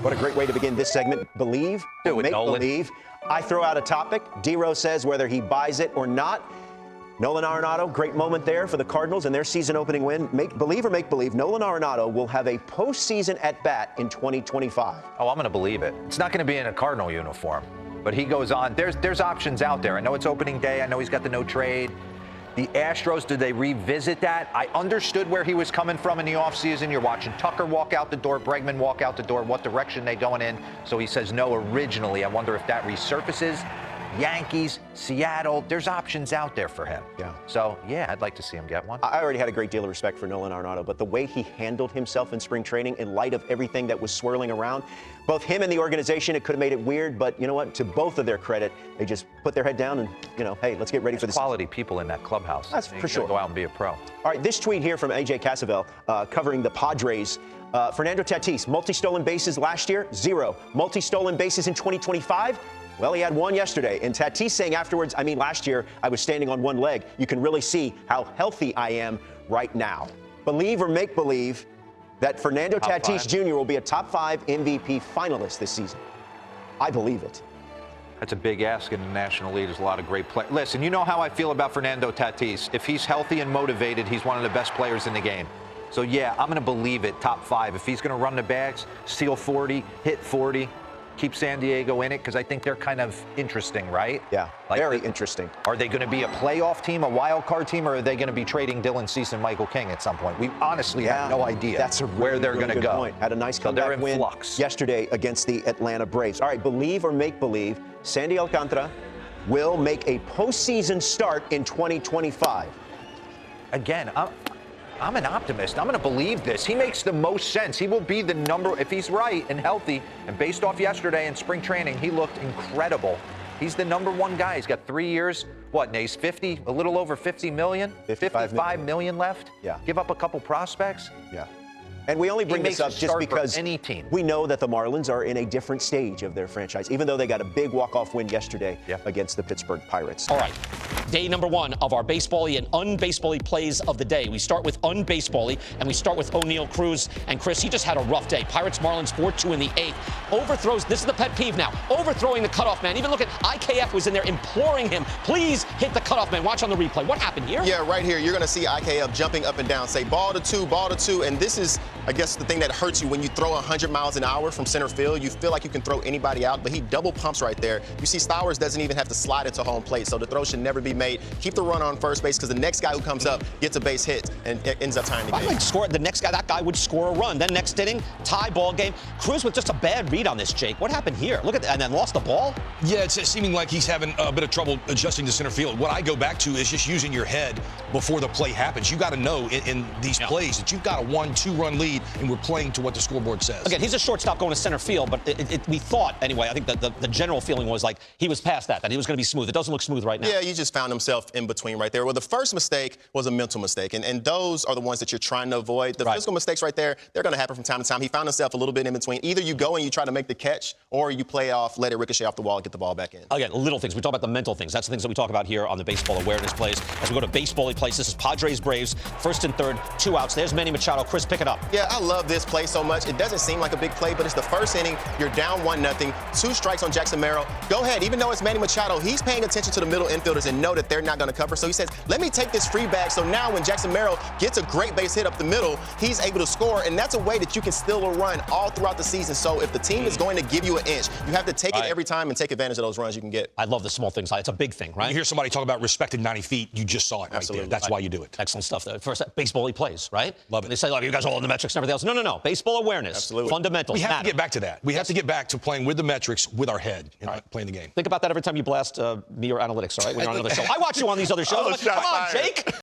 What a great way to begin this segment. Believe, Do it, make Nolan. believe. I throw out a topic. D-Rose says whether he buys it or not. Nolan Arenado, great moment there for the Cardinals and their season-opening win. Make believe or make believe, Nolan Arenado will have a postseason at-bat in 2025. Oh, I'm going to believe it. It's not going to be in a Cardinal uniform, but he goes on. There's options out there. I know it's opening day. I know he's got the no trade. The Astros, did they revisit that? I understood where he was coming from in the offseason. You're watching Tucker walk out the door, Bregman walk out the door, what direction they going in. So he says no originally. I wonder if that resurfaces. Yankees, Seattle, there's options out there for him. Yeah. So, yeah, I'd like to see him get one. I already had a great deal of respect for Nolan Arenado, but the way he handled himself in spring training in light of everything that was swirling around, both him and the organization, it could have made it weird, but you know what? To both of their credit, they just put their head down and, hey, let's get ready for this. Quality people in that clubhouse. That's for sure. Go out and be a pro. All right, this tweet here from AJ Cassavell covering the Padres. Fernando Tatis, multi-stolen bases last year, 0. Multi-stolen bases in 2025? Well, he had 1 yesterday. And Tatis saying afterwards, last year I was standing on 1 leg. You can really see how healthy I am right now. Believe or make believe that Fernando Tatis Jr. will be a top 5 MVP finalist this season. I believe it. That's a big ask in the National League. There's a lot of great players. Listen, you know how I feel about Fernando Tatis. If he's healthy and motivated, he's one of the best players in the game. So, yeah, I'm going to believe it, top 5. If he's going to run the bags, steal 40, hit 40, keep San Diego in it, because I think they're kind of interesting, right? Yeah, very interesting. Are they going to be a playoff team, a wild card team, or are they going to be trading Dylan Cease and Michael King at some point? We honestly have no idea where they're going to go. Point. Had a nice comeback win yesterday against the Atlanta Braves. All right, believe or make believe, Sandy Alcantara will make a postseason start in 2025. Again, I'm an optimist. I'm going to believe this. He makes the most sense. He will be the number, if he's right and healthy, and based off yesterday in spring training, he looked incredible. He's the #1 guy. He's got 3 years. What, Nace, 50, a little over 50 million? 55 million left? Yeah. Give up a couple prospects? Yeah. And we only bring this up just because we know that the Marlins are in a different stage of their franchise, even though they got a big walk-off win yesterday against the Pittsburgh Pirates. All right. Day number 1 of our baseball-y and un-baseball-y plays of the day. We start with un-baseball-y, and we start with O'Neal Cruz. And, Chris, he just had a rough day. Pirates-Marlins 4-2 in the 8th. Overthrows. This is the pet peeve now. Overthrowing the cutoff man. Even look at IKF was in there imploring him, please hit the cutoff man. Watch on the replay. What happened here? Yeah, right here. You're going to see IKF jumping up and down, say ball to 2, ball to 2. And this is, I guess, the thing that hurts you when you throw 100 miles an hour from center field. You feel like you can throw anybody out, but he double pumps right there. You see Stowers doesn't even have to slide into home plate, so the throw should never be made. Keep the run on first base because the next guy who comes up gets a base hit and it ends up tying the game. The next guy, that guy would score a run. Then next inning, tie ball game. Cruz with just a bad read on this, Jake. What happened here? Look at that, and then lost the ball? Yeah, it's seeming like he's having a bit of trouble adjusting to center field. What I go back to is just using your head before the play happens. You got to know in these plays that you've got a 1-2 run lead, and we're playing to what the scoreboard says. Again, he's a shortstop going to center field, but we thought, anyway, I think that the general feeling was like he was past that he was going to be smooth. It doesn't look smooth right now. Yeah, he just found himself in between right there. Well, the first mistake was a mental mistake, and those are the ones that you're trying to avoid. The physical mistakes right there, they're going to happen from time to time. He found himself a little bit in between. Either you go and you try to make the catch, or you play off, let it ricochet off the wall, and get the ball back in. Again, little things. We talk about the mental things. That's the things that we talk about here on the baseball awareness plays. As we go to baseball-y plays, this is Padres-Braves, 1st and 3rd, 2 outs. There's Manny Machado. Chris, pick it up. Yeah, I love this play so much. It doesn't seem like a big play, but it's the first inning. You're down 1-0, 2 strikes on Jackson Merrill. Go ahead. Even though it's Manny Machado, he's paying attention to the middle infielders and know that they're not going to cover. So he says, let me take this free bag. So now when Jackson Merrill gets a great base hit up the middle, he's able to score. And that's a way that you can steal a run all throughout the season. So if the team is going to give you an inch, you have to take it every time and take advantage of those runs you can get. I love the small things. It's a big thing, right? You hear somebody talk about respecting 90 feet, you just saw it right there. That's why you do it. Excellent stuff. First, baseball-y plays, right? Love it. They say, you guys all in the metrics and everything else. No. Baseball awareness. Absolutely. Fundamentals. We have to get back to that. We have to get back to playing with the metrics with our head and playing the game. Think about that every time you blast me or analytics, all right? When you're on another show. I watch you on these other shows. Come on, Jake.